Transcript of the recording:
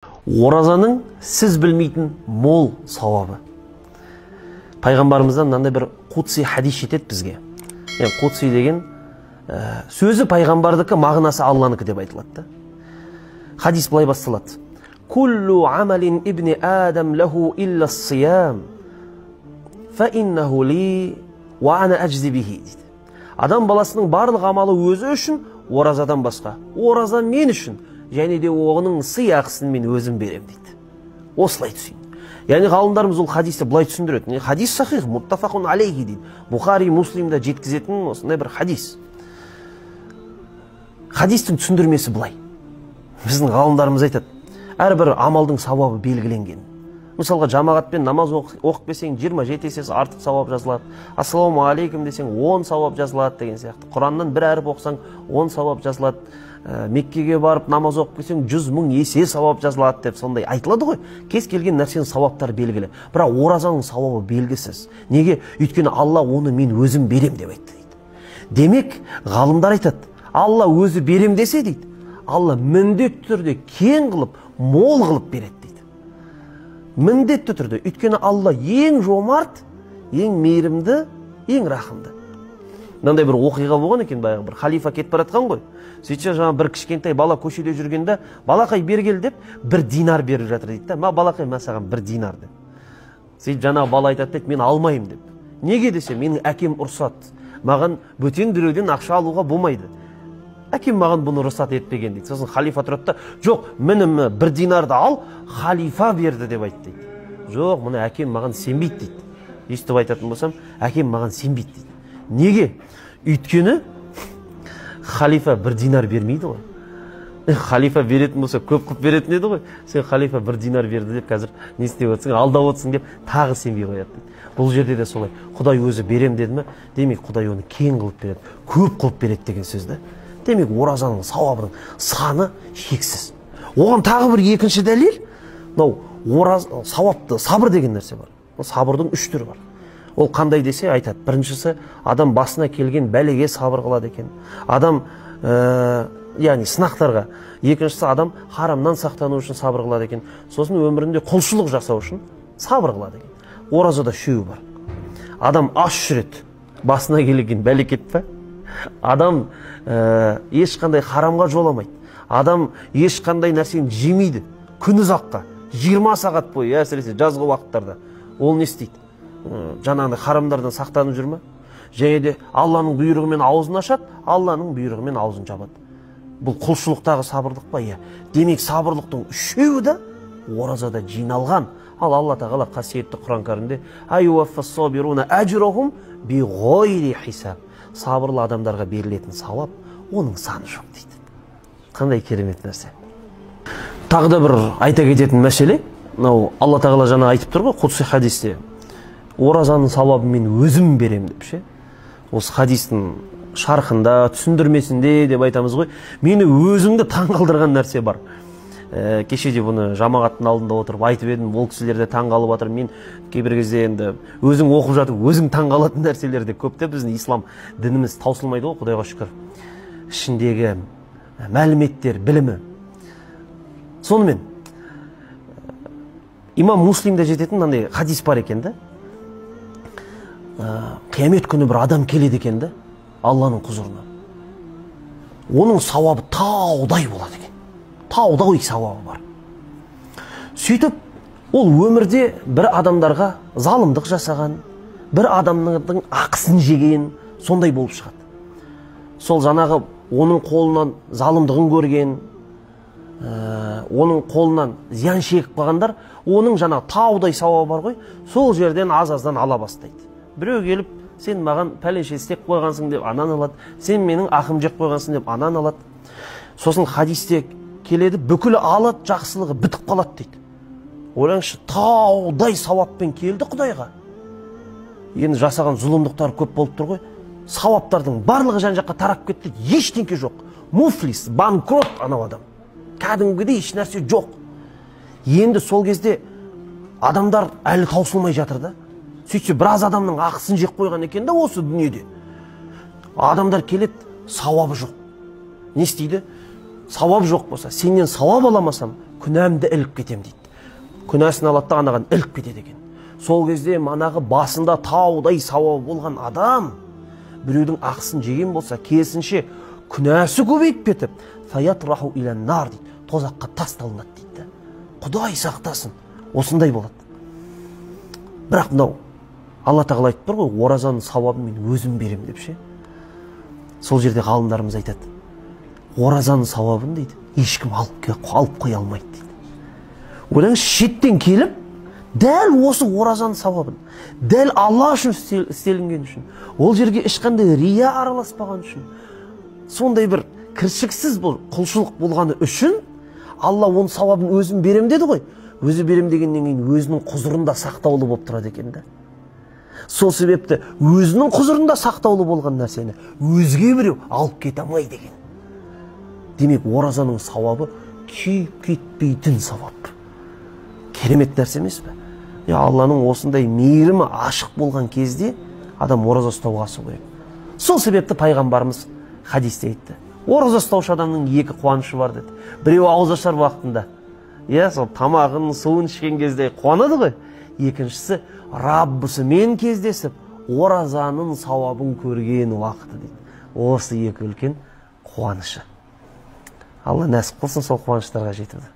Оразаның сіз білмейтін мол сауабы. Пайғамбарымыздан мынандай бір қудси хадис жетеді бізге. Қудси деген сөзі пайғамбардікі, мағынасы Алланыкі деп айтылады. Хадис былай басталады. Куллу амалин ибни адам лаху илля сиям, фа иннаху ли ва ана аджзи бихи дейді. Адам баласының барлық амалы өзі үшін, оразадан басқа. Ораза мен үшін, және де оғының сыйақысын мен өзім берем дейді. Осылай түсін. Яғни ғалымдарымыз ол хадисті былай түсіндіреді. Хадис сахих, муттафақун алейхи дейді. Бұхари, Муслимда жеткізетін осындай бір хадис. Хадистің түсіндірмесі былай. Біздің ғалымдарымыз айтады, әрбір амалдың сауабы белгіленген. Мысалға, жамағатпен намаз оқып берсең 27 есе артық сауап жазылады. Ассаламу алейкум десең 10 сауап жазылады деген сияқты. Құраннан бір әріп оқысаң 10 сауап жазылады. Меккеге барып намаз оқып келсең 100 мың есе сауап жазылады деп сондай айтылады ғой. Кез келген нәрсенің сауаптары белгілі. Бірақ оразаның сауабы белгісіз. Неге? Өйткені Алла оны мен өзім берем деп айтты дейді. Демек, ғалымдар айтады, Алла өзі берем десе дейді, Алла міндетті түрде кең қылып, мол қылып береді дейді. Міндетті түрде. Өйткені Алла ең жомарт, ең мейірімді, ең рахымды. Мынандай бір оқиға болған екен, баяғы бір халифа кетіп баратқан ғой. Сөйтсе жаңа бір кішкентай бала көшеде жүргенде, балақай бергел деп 1 динар беріп жатыр дейді. Ма балақай, мен саған 1 динар деп. Сөйтіп жаңа бала айтады дейді, мен алмаймын деп. Неге десе, менің әкем ұрсат. Маған бөтен біреуден ақша алуға болмайды. Әкем маған бұны рұқсат етпеген дейді. Сосын халифа тұрады да, жоқ, мінім 1 динарды ал, халифа берді деп айтты дейді. Жоқ, мұны әкем маған сенбейді дейді. Естіп айтатын болсам, әкем маған сенбейді дейді. Неге? Өйткені халифа 1 динар бермейді ғой. Халифа беретін болса, көп қып беретін еді ғой. Сен халифа 1 динар берді деп қазір не істеп отырсың, алдап отырсың деп тағы сенбей қояды дейді. Бұл жерде де солай. Құдай өзі берем деді ме? Демек, Құдай оны кең қылып береді, көп қылып береді деген сөзді. Демек, оразаның сауабының саны шексіз. Оған тағы бір екінші дәлел, мынау сауапты, сабыр деген нәрсе бар. Сабырдың 3 түрі бар. Ол қандай десе айтады. Біріншісі, адам басына келген бәлеге сабыр қылады екен. Адам, яғни сынақтарға. Екіншісі, адам харамнан сақтану үшін сабыр қылады екен. Сосын өмірінде құлшылық жасау үшін сабыр қылады екен. Оразада үшеуі бар. Адам аш жүреді, басына келген бәле кетпе. Адам ешқандай харамға жоламайды. Адам ешқандай нәрсені жемейді. Күні ұзаққа 20 сағат бойы, әсіресе жазғы уақыттарда. Ол не істейді? Жаңағыдай харамдардан сақтанып жүрме? Және де Алланың бұйрығымен аузын ашады, Алланың бұйрығымен аузын жабады. Бұл құлшылықтағы сабырлық па? Демек, сабырлықтың үшеуі де оразада жиналған. Ал Алла тағала қасиетті Құран кәрімде «Айуаффас-сабируна әжрахум биғойри хисаб». Сабырлы адамдарға берілетін сауап, оның саны жоқ дейді. Қандай керемет нәрсе. Тағы да бір айта кететін мәселе, Алла тағала жаңа айтып тұр ғой, құдси хадисте. Оразаның сауабын мен өзім берем деп ше. Осы хадистің шархында, түсіндірмесінде деп айтамыз ғой. Мені өзімді таңғалдырған нәрсе бар. Кешеде бұны жамағаттың алдында отырып айтып едім, ол кісілер де таңғалып жатыр. Мен кейбір кезде енді өзің оқып жатып, өзің таңғалатын нәрселер де көп те. Біздің ислам дініміз таусылмайды ғой, Құдайға шүкір. Ішіндегі мәліметтер, білімі. Сонымен имам Муслимде жететін мынандай хадис бар екен да. Қиямет күні бір адам келеді екен да, Алланың құзырына. Оның сауабы таудай болады екен. Таудай сауабы бар. Сөйтіп, ол өмірде бір адамдарға залымдық жасаған, бір адамның ақысын жеген, сондай болып шығады. Сол жаңағы оның қолынан залымдығын көрген, оның қолынан зиян шегіп қалғандар, оның жаңағы таудай сауабы бар ғой, сол жерден аз-аздан ала бастайды. Біреу келіп, сен маған пәленше істеп қойғансың деп анан алады, сен менің ақым жеп қойғансың деп анан алады. Сосын хадисте келеді, бүкіл алады, жақсылығы бітіп қалады дейді. Ойлаңызшы, таудай сауаппен келді Құдайға. Енді жасаған зұлымдықтар көп болып тұр ғой. Сауаптардың барлығы жан-жаққа тарап кетті, ештеңке жоқ. Муфлис, банкрот анау адам. Кәдімгідей еш нәрсе жоқ. Енді сол кезде адамдар әлі таусылмай жатыр да. Сөйтсе, біраз адамның ақысын жеп қойған екен да осы дүниеде. Адамдар келеді, сауабы жоқ. Не істейді? Сауап жоқ болса, сенен сауап аламасам, күнәмді іліп кетем дейді. Күнәсін алады да анаған іліп кетеді екен. Сол кезде манағы басында таудай сауабы болған адам біреудің ақысын жеген болса, керісінше күнәсі көбейіп кетіп, фаятраху илан нар дейді, тозаққа тасталынады дейді. Құдай сақтасын, осындай болады. Бірақ мынау Алла тағала айтып тұр ғой, оразаның сауабын мен өзім берем деп ше. Сол жерде ғалымдарымыз айтады, оразаның сауабын дейді, ешкім алып қоя алмайды дейді. Ойлаңыз, шеттен келіп, дәл осы оразаның сауабын, дәл Алла үшін істелінген үшін, ол жерге ешқандай рия араласпаған үшін, сондай бір кіршіксіз бұл құлшылық болғаны үшін, Алла оның сауабын өзім берем деді ғой. Өзі берем дегеннен кейін өзінің құзырында сақтаулы болып тұрады екен де. Сол себепті өзінің құзырында сақтаулы болған нәрсені өзге біреу алып кете алмай деген. Демек, оразаның сауабы күйіп кетпейтін сауап. Керемет нәрсе емес пе? Алланың осындай мейірімі ашық болған кезде адам ораза ұстауға асу керек. Сол себепті пайғамбарымыз хадисте айтты, ораза ұстаушы адамның екі қуанышы бар деді. Біреу ауыз ашар уақытында, сол тамағын, суын ішкен кезде қуанады ғой. Екіншісі, Раббысымен кездесіп, оразаның сауабын көрген уақыты дейді. Осы екі үлкен қуанышы. Алла нәсіп қылсын сол қуаныштарға жетуді.